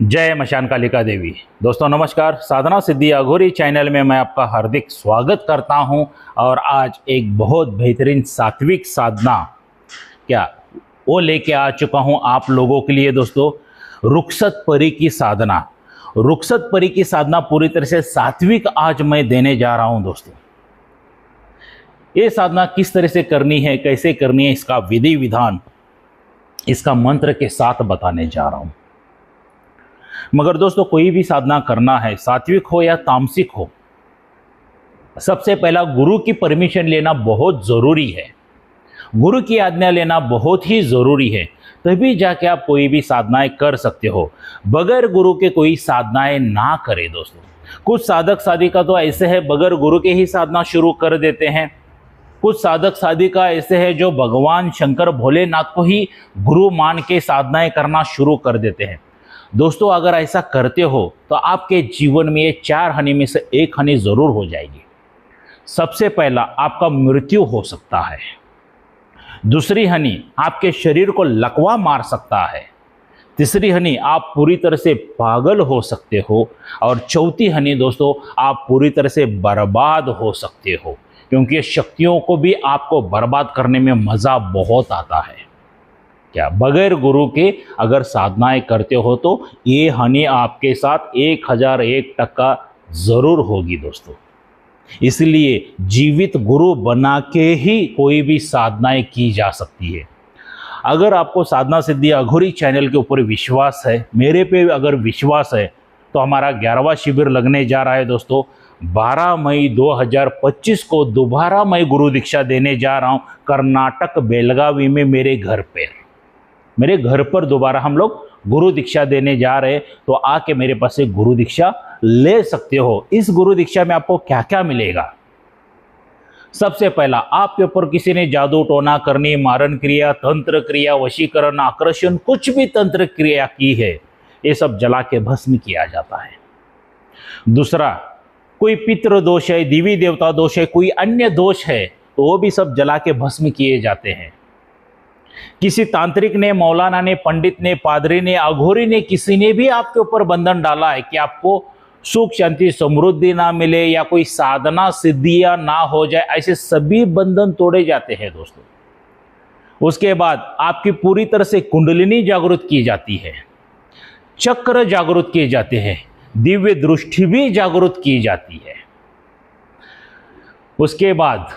जय मशान कालिका देवी। दोस्तों नमस्कार। साधना सिद्धि अघोरी चैनल में मैं आपका हार्दिक स्वागत करता हूं। और आज एक बहुत बेहतरीन सात्विक साधना वो लेके आ चुका हूं आप लोगों के लिए। दोस्तों रुखसत परी की साधना, रुखसत परी की साधना पूरी तरह से सात्विक आज मैं देने जा रहा हूं। दोस्तों ये साधना किस तरह से करनी है, कैसे करनी है, इसका विधि विधान इसका मंत्र के साथ बताने जा रहा हूं। मगर दोस्तों कोई भी साधना करना है, सात्विक हो या तामसिक हो, सबसे पहला गुरु की परमिशन लेना बहुत ज़रूरी है। गुरु की आज्ञा लेना बहुत ही ज़रूरी है, तभी जाके आप कोई भी साधनाएं कर सकते हो। बगैर गुरु के कोई साधनाएं ना करें। दोस्तों कुछ साधक साधिका तो ऐसे हैं बगैर गुरु के ही साधना शुरू कर देते हैं। कुछ साधक साधिका ऐसे हैं जो भगवान शंकर भोलेनाथ को ही गुरु मान के साधनाएं करना शुरू कर देते हैं। दोस्तों अगर ऐसा करते हो तो आपके जीवन में ये 4 हानि में से 1 हानि जरूर हो जाएगी। सबसे पहला आपका मृत्यु हो सकता है। दूसरी हानि आपके शरीर को लकवा मार सकता है। तीसरी हानि आप पूरी तरह से पागल हो सकते हो। और चौथी हानि दोस्तों आप पूरी तरह से बर्बाद हो सकते हो, क्योंकि शक्तियों को भी आपको बर्बाद करने में मज़ा बहुत आता है। बगैर गुरु के अगर साधनाएं करते हो तो ये हानि आपके साथ 1001% जरूर होगी। दोस्तों इसलिए जीवित गुरु बना के ही कोई भी साधनाएं की जा सकती है। अगर आपको साधना सिद्धि अघोरी चैनल के ऊपर विश्वास है, मेरे पे अगर विश्वास है, तो हमारा 11वां शिविर लगने जा रहा है। दोस्तों 12 मई 2025 को दोबारा मैं गुरु दीक्षा देने जा रहा हूं कर्नाटक बेलगावी में। मेरे घर पर दोबारा हम लोग गुरु दीक्षा देने जा रहे हैं। तो आके मेरे पास से गुरु दीक्षा ले सकते हो। इस गुरु दीक्षा में आपको क्या क्या मिलेगा? सबसे पहला, आपके ऊपर किसी ने जादू टोना करनी, मारण क्रिया, तंत्र क्रिया, वशीकरण, आकर्षण, कुछ भी तंत्र क्रिया की है, ये सब जला के भस्म किया जाता है। दूसरा, कोई पितृ दोष है, देवी देवता दोष है, कोई अन्य दोष है, तो वो भी सब जला के भस्म किए जाते हैं। किसी तांत्रिक ने, मौलाना ने, पंडित ने, पादरी ने, अघोरी ने, किसी ने भी आपके ऊपर बंधन डाला है कि आपको सुख शांति समृद्धि ना मिले या कोई साधना सिद्धियां ना हो जाए, ऐसे सभी बंधन तोड़े जाते हैं। दोस्तों उसके बाद आपकी पूरी तरह से कुंडलिनी जागृत की जाती है, चक्र जागृत किए जाते हैं, दिव्य दृष्टि भी जागृत की जाती है। उसके बाद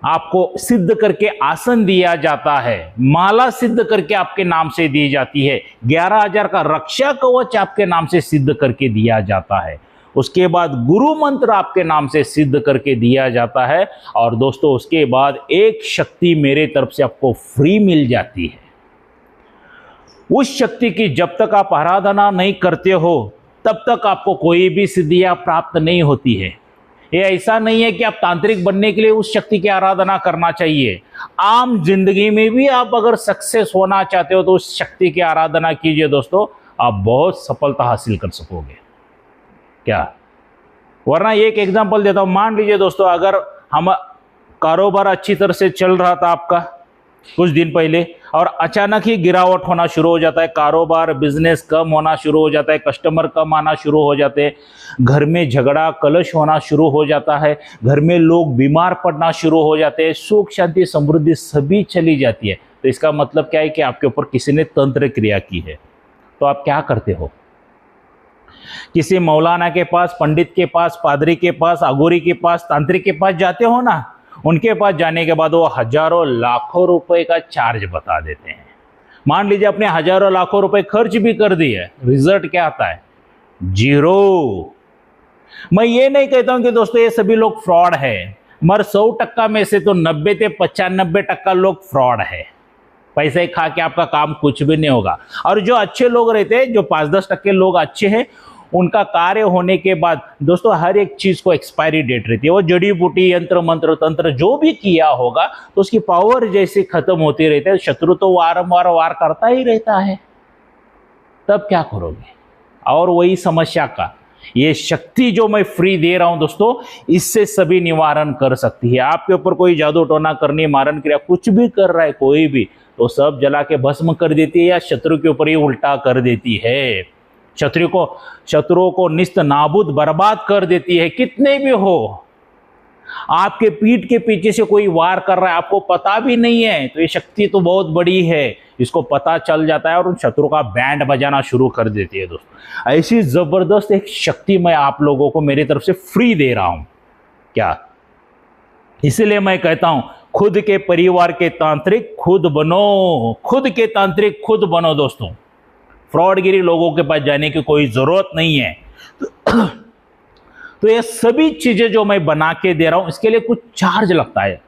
आपको सिद्ध करके आसन दिया जाता है, माला सिद्ध करके आपके नाम से दी जाती है, 11,000 का रक्षा कवच आपके नाम से सिद्ध करके दिया जाता है। उसके बाद गुरु मंत्र आपके नाम से सिद्ध करके दिया जाता है। और दोस्तों उसके बाद एक शक्ति मेरे तरफ से आपको फ्री मिल जाती है। उस शक्ति की जब तक आप आराधना नहीं करते हो तब तक आपको कोई भी सिद्धियां प्राप्त नहीं होती है। ये ऐसा नहीं है कि आप तांत्रिक बनने के लिए उस शक्ति की आराधना करना चाहिए। आम जिंदगी में भी आप अगर सक्सेस होना चाहते हो तो उस शक्ति की आराधना कीजिए। दोस्तों आप बहुत सफलता हासिल कर सकोगे। वरना एक एग्जांपल देता हूं। मान लीजिए दोस्तों, अगर हम कारोबार अच्छी तरह से चल रहा था आपका कुछ दिन पहले, और अचानक ही गिरावट होना शुरू हो जाता है, कारोबार बिजनेस कम होना शुरू हो जाता है, कस्टमर कम आना शुरू हो जाते हैं, घर में झगड़ा कलश होना शुरू हो जाता है, घर में लोग बीमार पड़ना शुरू हो जाते हैं, सुख शांति समृद्धि सभी चली जाती है, तो इसका मतलब क्या है कि आपके ऊपर किसी ने तंत्र क्रिया की है। तो आप क्या करते हो? किसी मौलाना के पास, पंडित के पास, पादरी के पास, अघोरी के पास, तांत्रिक के पास जाते हो ना, उनके पास जाने के बाद वो हजारों लाखों रुपए का चार्ज बता देते हैं। मान लीजिए आपने हजारों लाखों रुपए खर्च भी कर दिए, रिजल्ट क्या आता है? 0। मैं ये नहीं कहता हूं कि दोस्तों ये सभी लोग फ्रॉड है, मगर 100% में से तो 90 से 95% लोग फ्रॉड है। पैसे खा के आपका काम कुछ भी नहीं होगा। और जो अच्छे लोग रहते हैं, जो 5-10% लोग अच्छे हैं, उनका कार्य होने के बाद दोस्तों हर एक चीज को एक्सपायरी डेट रहती है। वो जड़ी बूटी, यंत्र मंत्र तंत्र जो भी किया होगा तो उसकी पावर जैसे खत्म होती रहती है। शत्रु तो वारंवार वार करता ही रहता है, तब क्या करोगे? और वही समस्या का ये शक्ति जो मैं फ्री दे रहा हूं दोस्तों, इससे सभी निवारण कर सकती है। आपके ऊपर कोई जादू टोना करनी, मारण क्रिया कुछ भी कर रहा है कोई भी, तो सब जला के भस्म कर देती है या शत्रु के ऊपर ही उल्टा कर देती है। शत्रुओं को निस्त नाबूद बर्बाद कर देती है। कितने भी हो, आपके पीठ के पीछे से कोई वार कर रहा है, आपको पता भी नहीं है, तो ये शक्ति तो बहुत बड़ी है, इसको पता चल जाता है और उन शत्रु का बैंड बजाना शुरू कर देती है। दोस्तों, ऐसी जबरदस्त एक शक्ति मैं आप लोगों को मेरी तरफ से फ्री दे रहा हूं। क्या, इसलिए मैं कहता हूं, खुद के परिवार के तांत्रिक खुद बनो, खुद के तांत्रिक खुद बनो। दोस्तों, फ्रॉडगिरी लोगों के पास जाने की कोई जरूरत नहीं है। तो ये सभी चीजें जो मैं बना के दे रहा हूं, इसके लिए कुछ चार्ज लगता है।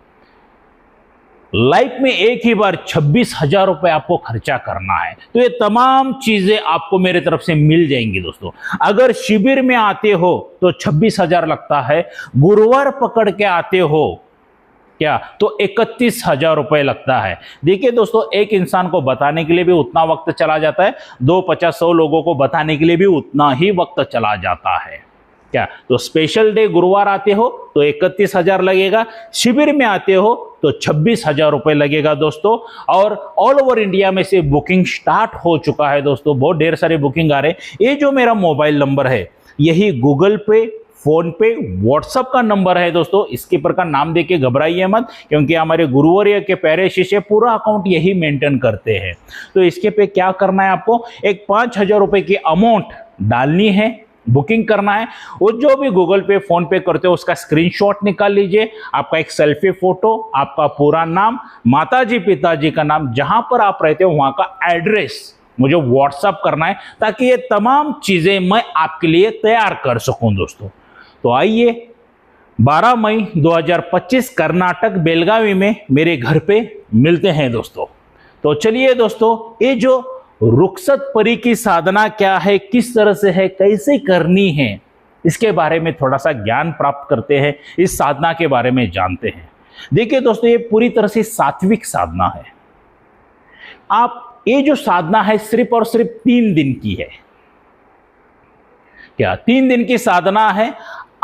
लाइफ में एक ही बार 26,000 रुपए आपको खर्चा करना है, तो ये तमाम चीजें आपको मेरे तरफ से मिल जाएंगी। दोस्तों, अगर शिविर में आते हो तो 26,000 लगता है, गुरुवार पकड़ के आते हो क्या तो 31,000 रुपए लगता है। देखिए दोस्तों, एक इंसान को बताने के लिए भी उतना वक्त चला जाता है, 250-100 लोगों को बताने के लिए भी उतना ही वक्त चला जाता है। क्या, तो स्पेशल डे गुरुवार आते हो तो 31,000 लगेगा, शिविर में आते हो तो 26,000 रुपए लगेगा। दोस्तों, और ऑल ओवर इंडिया में से बुकिंग स्टार्ट हो चुका है। दोस्तों, बहुत ढेर सारे बुकिंग आ रहे हैं। ये जो मेरा मोबाइल नंबर है, यही गूगल पे, फोन पे, व्हाट्सएप का नंबर है। दोस्तों, इसके पर का नाम देके घबराइए मत, क्योंकि हमारे गुरुवर्य के प्यारे शिष्य पूरा अकाउंट यही मेंटेन करते हैं। तो इसके पे क्या करना है, आपको एक 5,000 रुपए की अमाउंट डालनी है, बुकिंग करना है। वो जो भी गूगल पे, फोन पे करते हो उसका स्क्रीनशॉट निकाल लीजिए, आपका एक सेल्फी फोटो, आपका पूरा नाम, माताजी पिताजी का नाम, जहां पर आप रहते हो वहां का एड्रेस मुझे व्हाट्सएप करना है, ताकि ये तमाम चीजें मैं आपके लिए तैयार कर सकूं। दोस्तों, तो आइए 12 मई 2025 कर्नाटक बेलगावी में मेरे घर पे मिलते हैं। दोस्तों, तो चलिए दोस्तों, ये जो रुखसत परी की साधना क्या है, किस तरह से है, कैसे करनी है, इसके बारे में थोड़ा सा ज्ञान प्राप्त करते हैं, इस साधना के बारे में जानते हैं। देखिए दोस्तों, ये पूरी तरह से सात्विक साधना है। ये जो साधना है सिर्फ और सिर्फ 3 दिन की है। क्या, 3 दिन की साधना है।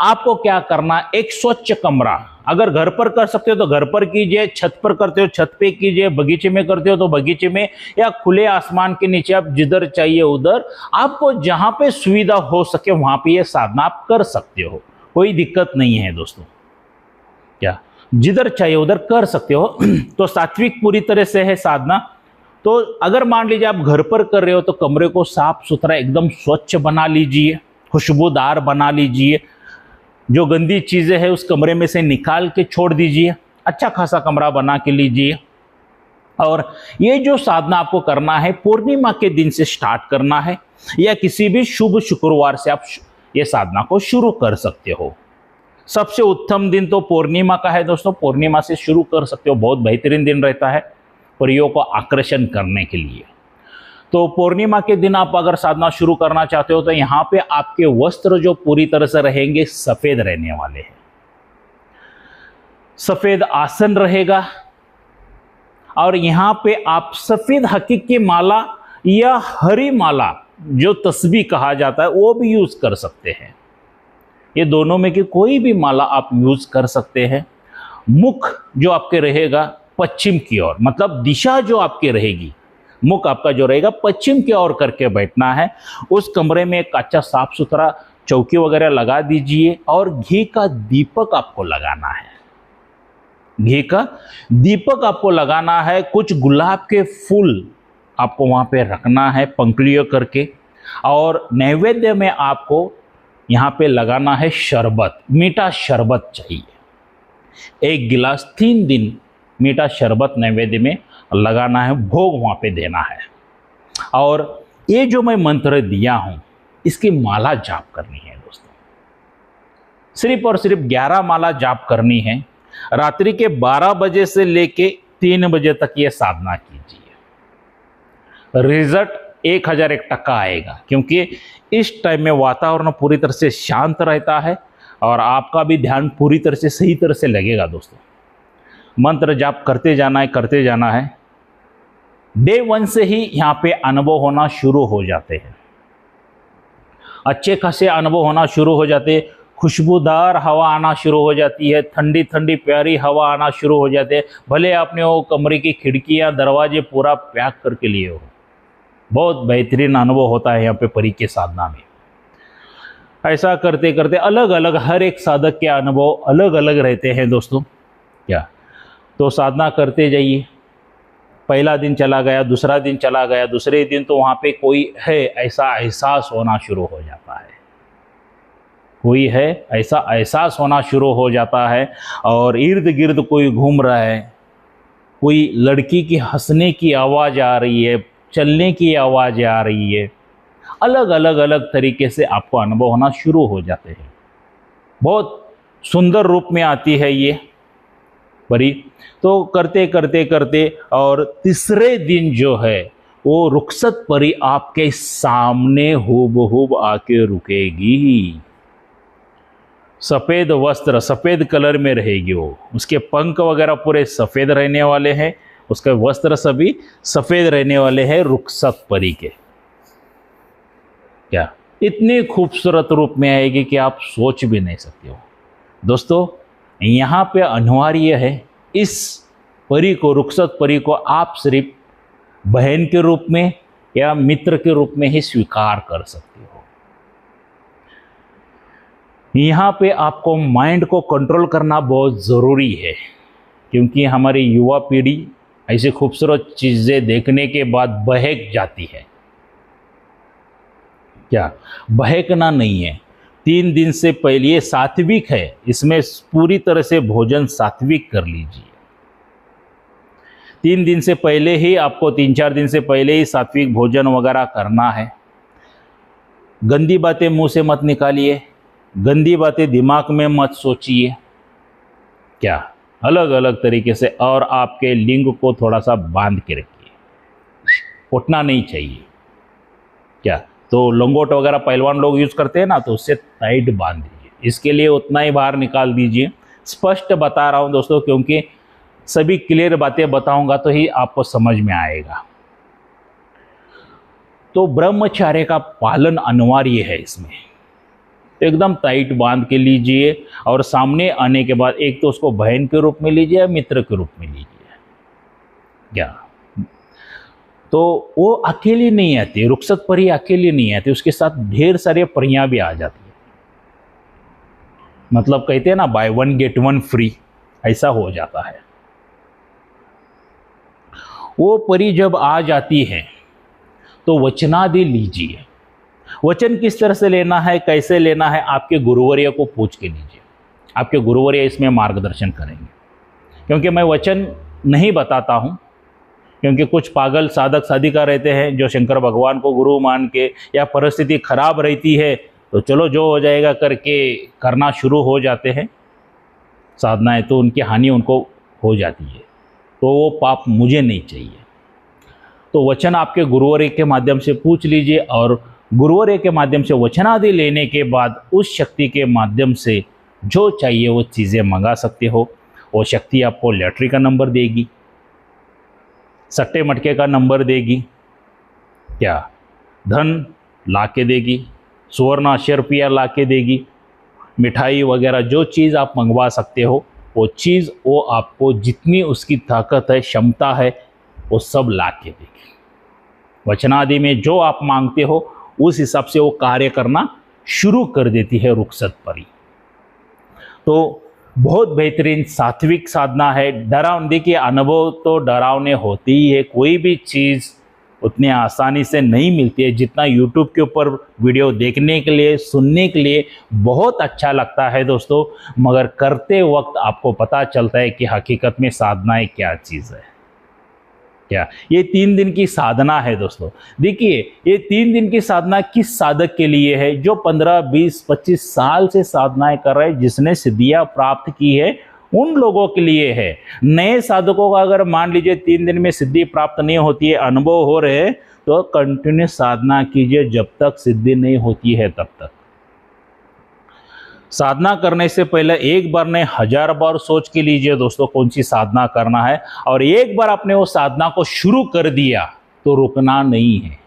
आपको क्या करना, एक स्वच्छ कमरा, अगर घर पर कर सकते हो तो घर पर कीजिए, छत पर करते हो छत पे कीजिए, बगीचे में करते हो तो बगीचे में, या खुले आसमान के नीचे, आप जिधर चाहिए उधर, आपको जहां पे सुविधा हो सके वहां पे ये साधना आप कर सकते हो, कोई दिक्कत नहीं है। दोस्तों, क्या, जिधर चाहिए उधर कर सकते हो। तो सात्विक पूरी तरह से है साधना। तो अगर मान लीजिए आप घर पर कर रहे हो तो कमरे को साफ सुथरा एकदम स्वच्छ बना लीजिए, खुशबूदार बना लीजिए, जो गंदी चीजें हैं उस कमरे में से निकाल के छोड़ दीजिए, अच्छा खासा कमरा बना के लीजिए। और ये जो साधना आपको करना है पूर्णिमा के दिन से स्टार्ट करना है, या किसी भी शुभ शुक्रवार से आप ये साधना को शुरू कर सकते हो। सबसे उत्तम दिन तो पूर्णिमा का है। दोस्तों, पूर्णिमा से शुरू कर सकते हो, बहुत बेहतरीन दिन रहता है परियों को आकर्षण करने के लिए। तो पूर्णिमा के दिन आप अगर साधना शुरू करना चाहते हो तो यहाँ पे आपके वस्त्र जो पूरी तरह से रहेंगे सफेद रहने वाले हैं, सफेद आसन रहेगा, और यहाँ पे आप सफेद हकीक की माला या हरी माला जो तस्बीह कहा जाता है वो भी यूज कर सकते हैं। ये दोनों में की कोई भी माला आप यूज कर सकते हैं। मुख जो आपके रहेगा पश्चिम की ओर, मतलब दिशा जो आपकी रहेगी, मुख आपका जो रहेगा पश्चिम की ओर करके बैठना है। उस कमरे में एक अच्छा साफ सुथरा चौकी वगैरह लगा दीजिए, और घी का दीपक आपको लगाना है। घी का दीपक आपको लगाना है। कुछ गुलाब के फूल आपको वहां पे रखना है पंखुड़ियों करके, और नैवेद्य में आपको यहाँ पे लगाना है शरबत, मीठा शरबत चाहिए। 1 गिलास 3 दिन मीठा शरबत नैवेद्य में लगाना है, भोग वहां पे देना है। और ये जो मैं मंत्र दिया हूं इसकी माला जाप करनी है। दोस्तों, सिर्फ और सिर्फ 11 माला जाप करनी है। रात्रि के 12 बजे से लेके 3 बजे तक ये साधना कीजिए। रिजल्ट 1001% आएगा, क्योंकि इस टाइम में वातावरण पूरी तरह से शांत रहता है और आपका भी ध्यान पूरी तरह से सही तरह से लगेगा। दोस्तों, मंत्र जाप करते जाना है। डे 1 से ही यहाँ पे अनुभव होना शुरू हो जाते हैं, अच्छे खासे अनुभव होना शुरू हो जाते हैं। खुशबूदार हवा आना शुरू हो जाती है, ठंडी ठंडी प्यारी हवा आना शुरू हो जाते हैं। भले आपने वो कमरे की खिड़कियां दरवाजे पूरा पैक करके लिए हो, बहुत बेहतरीन अनुभव होता है यहाँ पे परी के साधना में। ऐसा करते करते अलग अलग हर एक साधक के अनुभव अलग अलग रहते हैं दोस्तों। क्या तो साधना करते जाइए। पहला दिन चला गया, दूसरा दिन चला गया, दूसरे दिन तो वहाँ पे कोई है ऐसा एहसास होना शुरू हो जाता है, कोई है ऐसा एहसास होना शुरू हो जाता है। और इर्द गिर्द कोई घूम रहा है, कोई लड़की की हंसने की आवाज़ आ रही है, चलने की आवाज़ आ रही है, अलग अलग अलग तरीके से आपको अनुभव होना शुरू हो जाते हैं। बहुत सुंदर रूप में आती है ये परी। तो करते करते करते और तीसरे दिन जो है वो रुखसत परी आपके सामने हूबहूब आके रुकेगी। सफ़ेद वस्त्र, सफ़ेद कलर में रहेगी वो, उसके पंख वगैरह पूरे सफ़ेद रहने वाले हैं, उसके वस्त्र सभी सफ़ेद रहने वाले हैं रुखसत परी के। क्या इतनी खूबसूरत रूप में आएगी कि आप सोच भी नहीं सकते हो दोस्तों। यहाँ पे अनिवार्य है इस परी को, रुखसत परी को आप सिर्फ बहन के रूप में या मित्र के रूप में ही स्वीकार कर सकते हो। यहाँ पे आपको माइंड को कंट्रोल करना बहुत ज़रूरी है, क्योंकि हमारी युवा पीढ़ी ऐसी खूबसूरत चीज़ें देखने के बाद बहक जाती है। क्या बहकना नहीं है। 3 दिन से पहले ये सात्विक है, इसमें पूरी तरह से भोजन सात्विक कर लीजिए। 3 दिन से पहले ही आपको 3-4 दिन से पहले ही सात्विक भोजन वगैरह करना है। गंदी बातें मुंह से मत निकालिए, गंदी बातें दिमाग में मत सोचिए। क्या अलग अलग तरीके से, और आपके लिंग को थोड़ा सा बांध के रखिए, उठना नहीं चाहिए। क्या तो लंगोट वगैरह पहलवान लोग यूज़ करते हैं ना, तो उससे टाइट बांध दीजिए, इसके लिए उतना ही बाहर निकाल दीजिए। स्पष्ट बता रहा हूँ दोस्तों, क्योंकि सभी क्लियर बातें बताऊंगा तो ही आपको समझ में आएगा। तो ब्रह्मचर्य का पालन अनिवार्य है इसमें। तो एकदम टाइट बांध के लीजिए, और सामने आने के बाद एक तो उसको बहन के रूप में लीजिए या मित्र के रूप में लीजिए। क्या तो वो अकेली नहीं आती, रुखसत परी अकेली नहीं आती, उसके साथ ढेर सारे परियां भी आ जाती है। मतलब कहते हैं ना, बाय 1 गेट 1 फ्री, ऐसा हो जाता है। वो परी जब आ जाती है तो वचनादि लीजिए। वचन किस तरह से लेना है, कैसे लेना है, आपके गुरुवर्य को पूछ के लीजिए। आपके गुरुवर्य इसमें मार्गदर्शन करेंगे, क्योंकि मैं वचन नहीं बताता हूँ, क्योंकि कुछ पागल साधक साधिका रहते हैं जो शंकर भगवान को गुरु मान के, या परिस्थिति खराब रहती है तो चलो जो हो जाएगा करके करना शुरू हो जाते हैं साधनाएं, तो उनकी हानि उनको हो जाती है। तो वो पाप मुझे नहीं चाहिए। तो वचन आपके गुरुवर्य के माध्यम से पूछ लीजिए, और गुरुवर्य के माध्यम से वचनादि लेने के बाद उस शक्ति के माध्यम से जो चाहिए वो चीज़ें मंगा सकते हो। वो शक्ति आपको लॉटरी का नंबर देगी, सट्टे मटके का नंबर देगी, क्या धन ला के देगी, सुवर्ण 80 रुपया ला के देगी, मिठाई वगैरह जो चीज़ आप मंगवा सकते हो वो चीज़ वो आपको जितनी उसकी ताकत है, क्षमता है, वो सब ला के देगी। वचनादि में जो आप मांगते हो उस हिसाब से वो कार्य करना शुरू कर देती है रुखसत परी। तो बहुत बेहतरीन सात्विक साधना है। डरावने, देखिए अनुभव तो डरावने होती ही है, कोई भी चीज़ उतनी आसानी से नहीं मिलती है जितना यूट्यूब के ऊपर वीडियो देखने के लिए, सुनने के लिए बहुत अच्छा लगता है दोस्तों, मगर करते वक्त आपको पता चलता है कि हकीकत में साधनाएं क्या चीज़ है। क्या ये 3 दिन की साधना है दोस्तों। देखिए ये 3 दिन की साधना किस साधक के लिए है, जो 15, 20, 25 साल से साधनाएं कर रहे हैं, जिसने सिद्धियां प्राप्त की है, उन लोगों के लिए है। नए साधकों का अगर मान लीजिए 3 दिन में सिद्धि प्राप्त नहीं होती है, अनुभव हो रहे हैं, तो कंटिन्यू साधना कीजिए जब तक सिद्धि नहीं होती है तब तक। साधना करने से पहले एक बार नहीं 1000 बार सोच के लीजिए दोस्तों कौन सी साधना करना है, और एक बार आपने वो साधना को शुरू कर दिया तो रुकना नहीं है।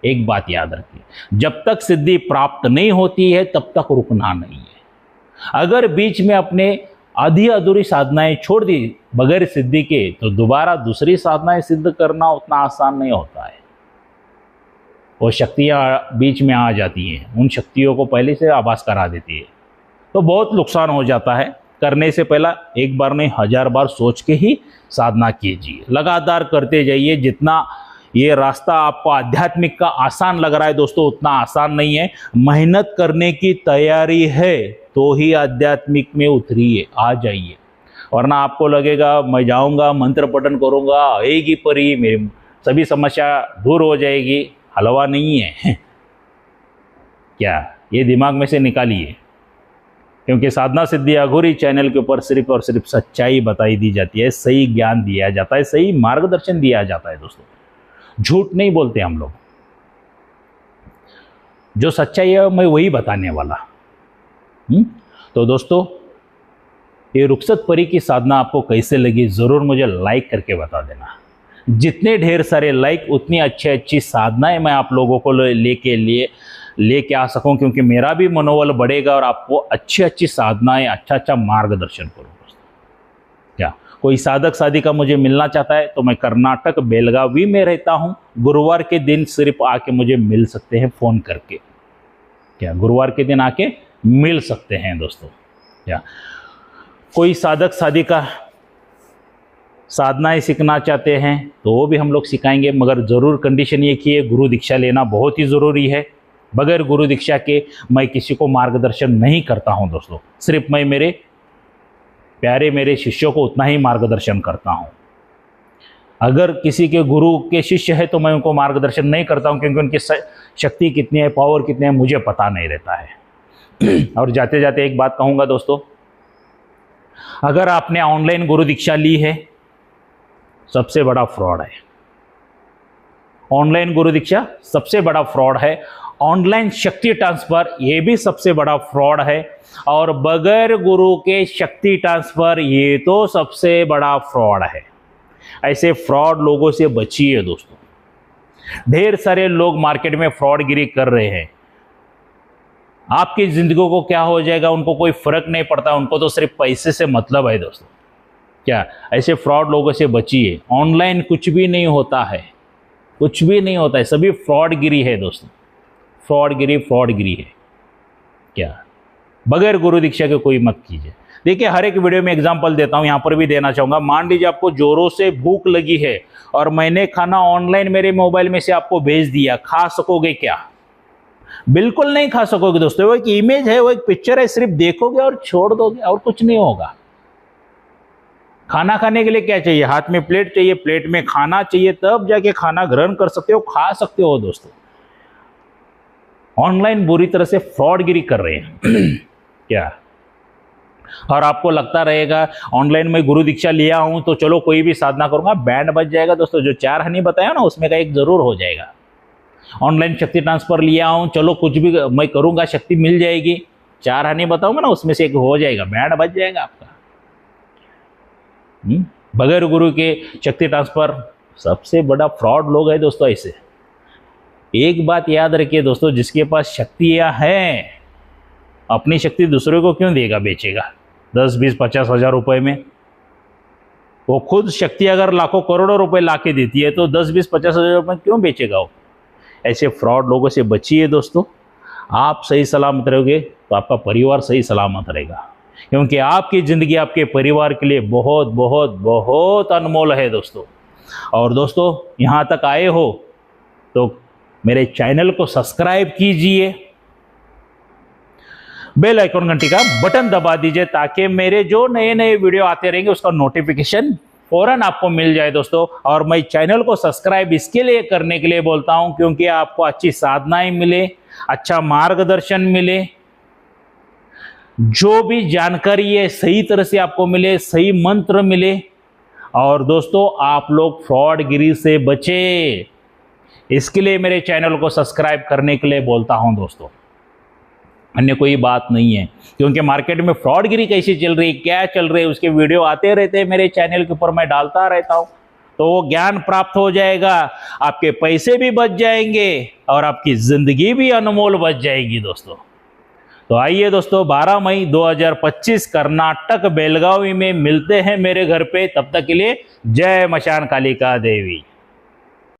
एक बात याद रखिए, जब तक सिद्धि प्राप्त नहीं होती है तब तक रुकना नहीं है। अगर बीच में अपने आधी अधूरी साधनाएं छोड़ दी बगैर सिद्धि के, तो दोबारा दूसरी साधनाएं सिद्ध करना उतना आसान नहीं होता है। वो शक्तियाँ बीच में आ जाती हैं, उन शक्तियों को पहले से आभास करा देती है, तो बहुत नुकसान हो जाता है। करने से पहला एक बार नहीं 1000 बार सोच के ही साधना कीजिए, लगातार करते जाइए। जितना ये रास्ता आपको आध्यात्मिक का आसान लग रहा है दोस्तों, उतना आसान नहीं है। मेहनत करने की तैयारी है तो ही आध्यात्मिक में उतरिए, आ जाइए। वरना आपको लगेगा मैं जाऊंगा, मंत्र पठन करूंगा, आएगी परी, मेरी सभी समस्या दूर हो जाएगी। हलवा नहीं है क्या, ये दिमाग में से निकालिए। क्योंकि साधना सिद्धि अघोरी चैनल के ऊपर सिर्फ और सिर्फ सच्चाई बताई दी जाती है, सही ज्ञान दिया जाता है, सही मार्गदर्शन दिया जाता है दोस्तों। झूठ नहीं बोलते हम लोग, जो सच्चाई है मैं वही बताने वाला। तो दोस्तों, ये रुखसत परी की साधना आपको कैसे लगी ज़रूर मुझे लाइक करके बता देना। जितने ढेर सारे लाइक उतनी अच्छी साधनाएं मैं आप लोगों को लेके आ सकूं, क्योंकि मेरा भी मनोबल बढ़ेगा और आपको अच्छी साधनाएं, अच्छा मार्गदर्शन करूँ दोस्तों। क्या कोई साधक साधिका मुझे मिलना चाहता है तो मैं कर्नाटक बेलगावी में रहता हूं। गुरुवार के दिन सिर्फ आके मुझे मिल सकते हैं फ़ोन करके। क्या गुरुवार के दिन आके मिल सकते हैं दोस्तों। क्या कोई साधक साधिका साधनाएं सीखना चाहते हैं तो वो भी हम लोग सिखाएंगे, मगर ज़रूर कंडीशन ये कि गुरु दीक्षा लेना बहुत ही ज़रूरी है। बगैर गुरु दीक्षा के मैं किसी को मार्गदर्शन नहीं करता हूं दोस्तों। सिर्फ मैं मेरे प्यारे मेरे शिष्यों को उतना ही मार्गदर्शन करता हूं। अगर किसी के गुरु के शिष्य है तो मैं उनको मार्गदर्शन नहीं करता हूं, क्योंकि उनकी शक्ति कितनी है, पावर कितनी है, मुझे पता नहीं रहता है। और जाते जाते एक बात कहूँगा दोस्तों, अगर आपने ऑनलाइन गुरु दीक्षा ली है, सबसे बड़ा फ्रॉड है। ऑनलाइन गुरु दीक्षा सबसे बड़ा फ्रॉड है। ऑनलाइन शक्ति ट्रांसफर ये भी सबसे बड़ा फ्रॉड है। और बगैर गुरु के शक्ति ट्रांसफर ये तो सबसे बड़ा फ्रॉड है। ऐसे फ्रॉड लोगों से बचिए दोस्तों। ढेर सारे लोग मार्केट में फ्रॉडगिरी कर रहे हैं। आपकी जिंदगी को क्या हो जाएगा उनको कोई फर्क नहीं पड़ता, उनको तो सिर्फ पैसे से मतलब है दोस्तों। क्या ऐसे फ्रॉड लोगों से बचिए। ऑनलाइन कुछ भी नहीं होता है, कुछ भी नहीं होता है, सभी फ्रॉडगिरी है दोस्तों। फ्रॉडगिरी है। क्या बगैर गुरु दीक्षा के कोई मत कीजिए। देखिए, हर एक वीडियो में एग्जांपल देता हूं, यहां पर भी देना चाहूंगा। मान लीजिए आपको जोरों से भूख लगी है और मैंने खाना ऑनलाइन मेरे मोबाइल में से आपको भेज दिया, खा सकोगे क्या? बिल्कुल नहीं खा सकोगे दोस्तों। वो एक इमेज है, वो एक पिक्चर है, सिर्फ देखोगे और छोड़ दोगे और कुछ नहीं होगा। खाना खाने के लिए क्या चाहिए? हाथ में प्लेट चाहिए, प्लेट में खाना चाहिए, तब जाके खाना ग्रहण कर सकते हो, खा सकते हो दोस्तों। ऑनलाइन बुरी तरह से फ्रॉडगिरी कर रहे हैं। क्या और आपको लगता रहेगा ऑनलाइन में गुरु दीक्षा लिया हूं तो चलो कोई भी साधना करूंगा, बैंड बज जाएगा दोस्तों। जो 4 हनी बताया ना उसमें का एक जरूर हो जाएगा। ऑनलाइन शक्ति ट्रांसफर लिया हूं, चलो कुछ भी मैं करूंगा शक्ति मिल जाएगी, 4 हनी बताऊंगा ना उसमें से एक हो जाएगा, बैंड बज जाएगा आपका। बगैर गुरु के शक्ति ट्रांसफर सबसे बड़ा फ्रॉड लोग है दोस्तों। ऐसे एक बात याद रखिए दोस्तों, जिसके पास शक्तियां हैं अपनी शक्ति दूसरे को क्यों देगा, बेचेगा 10, 20, 50 हजार रुपए में? वो खुद शक्ति अगर लाखों करोड़ों रुपए लाके देती है तो 10, 20, 50 हजार रुपए क्यों बेचेगा वो? ऐसे फ्रॉड लोगों से बचिए दोस्तों। आप सही सलामत रहोगे तो आपका परिवार सही सलामत रहेगा, क्योंकि आपकी ज़िंदगी आपके परिवार के लिए बहुत बहुत बहुत अनमोल है दोस्तों। और दोस्तों, यहाँ तक आए हो तो मेरे चैनल को सब्सक्राइब कीजिए, बेल आइकन घंटी का बटन दबा दीजिए, ताकि मेरे जो नए नए वीडियो आते रहेंगे उसका नोटिफिकेशन फौरन आपको मिल जाए दोस्तों। और मैं चैनल को सब्सक्राइब इसके लिए करने के लिए बोलता हूं, क्योंकि आपको अच्छी साधनाएं मिले, अच्छा मार्गदर्शन मिले, जो भी जानकारी है सही तरह से आपको मिले, सही मंत्र मिले। और दोस्तों, आप लोग फ्रॉडगिरी से बचे, इसके लिए मेरे चैनल को सब्सक्राइब करने के लिए बोलता हूं दोस्तों, अन्य कोई बात नहीं है। क्योंकि मार्केट में फ्रॉडगिरी कैसी चल रही है, क्या चल रही है, उसके वीडियो आते रहते हैं मेरे चैनल के ऊपर, मैं डालता रहता हूं। तो वो ज्ञान प्राप्त हो जाएगा, आपके पैसे भी बच जाएंगे और आपकी जिंदगी भी अनमोल बच जाएगी दोस्तों। तो आइए दोस्तों, 12 मई 2025 कर्नाटक बेलगावी में मिलते हैं मेरे घर पे। तब तक के लिए जय मशान कालिका देवी।